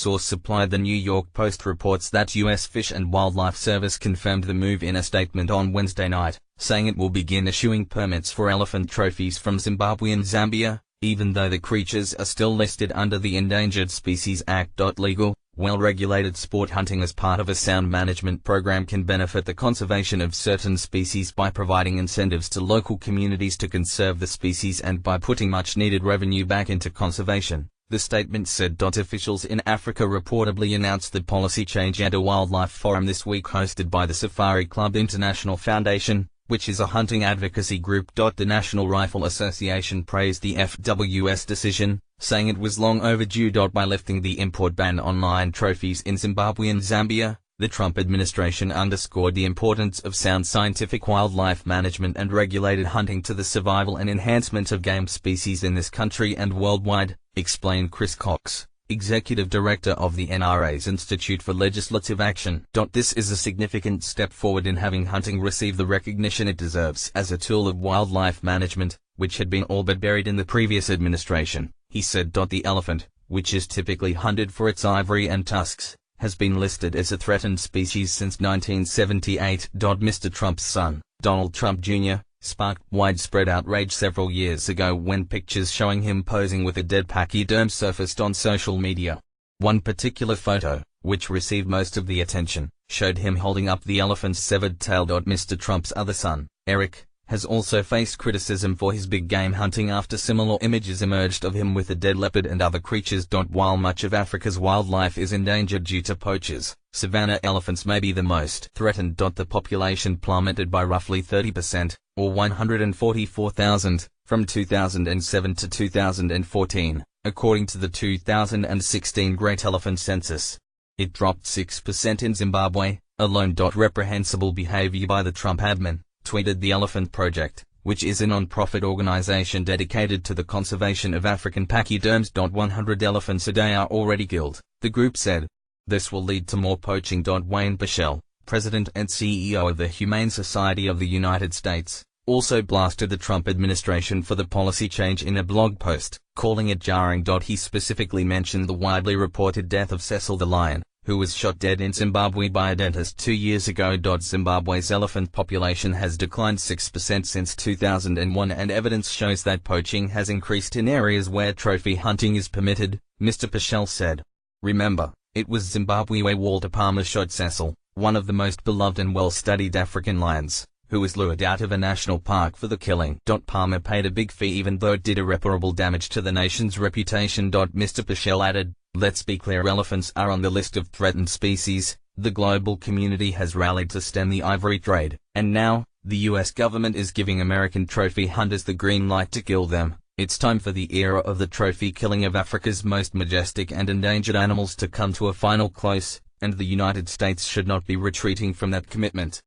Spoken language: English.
source supplied the New York Post reports that U.S. Fish and Wildlife Service confirmed the move in a statement on Wednesday night, saying it will begin issuing permits for elephant trophies from Zimbabwe and Zambia, even though the creatures are still listed under the Endangered Species Act. Legal, well-regulated sport hunting as part of a sound management program can benefit the conservation of certain species by providing incentives to local communities to conserve the species and by putting much-needed revenue back into conservation, the statement said. Officials in Africa reportedly announced the policy change at a wildlife forum this week hosted by the Safari Club International Foundation, which is a hunting advocacy group. The National Rifle Association praised the FWS decision, saying it was long overdue. By lifting the import ban on lion trophies in Zimbabwe and Zambia, the Trump administration underscored the importance of sound scientific wildlife management and regulated hunting to the survival and enhancement of game species in this country and worldwide, explained Chris Cox, Executive Director of the NRA's Institute for Legislative Action. This is a significant step forward in having hunting receive the recognition it deserves as a tool of wildlife management, which had been all but buried in the previous administration, he said. The elephant, which is typically hunted for its ivory and tusks, has been listed as a threatened species since 1978. Mr. Trump's son, Donald Trump Jr., sparked widespread outrage several years ago when pictures showing him posing with a dead pachyderm surfaced on social media. One particular photo, which received most of the attention, showed him holding up the elephant's severed tail. Mr. Trump's other son, Eric, has also faced criticism for his big game hunting after similar images emerged of him with a dead leopard and other creatures. While much of Africa's wildlife is endangered due to poachers, savanna elephants may be the most threatened. The population plummeted by roughly 30%, or 144,000, from 2007 to 2014, according to the 2016 Great Elephant Census. It dropped 6% in Zimbabwe alone. Reprehensible behavior by the Trump admin, tweeted the Elephant Project, which is a non-profit organization dedicated to the conservation of African pachyderms. 100 elephants a day are already killed, the group said. This will lead to more poaching. Wayne Pichel, President and CEO of the Humane Society of the United States, also blasted the Trump administration for the policy change in a blog post, calling it jarring. He specifically mentioned the widely reported death of Cecil the lion, who was shot dead in Zimbabwe by a dentist 2 years ago. Zimbabwe's elephant population has declined 6% since 2001 and evidence shows that poaching has increased in areas where trophy hunting is permitted, Mr. Pichel said. Remember, it was Zimbabwe where Walter Palmer shot Cecil, one of the most beloved and well-studied African lions, who was lured out of a national park for the killing. Palmer paid a big fee even though it did irreparable damage to the nation's reputation. Mr. Pichel added, let's be clear, elephants are on the list of threatened species. The global community has rallied to stem the ivory trade, and now, the US government is giving American trophy hunters the green light to kill them. It's time for the era of the trophy killing of Africa's most majestic and endangered animals to come to a final close, and the United States should not be retreating from that commitment.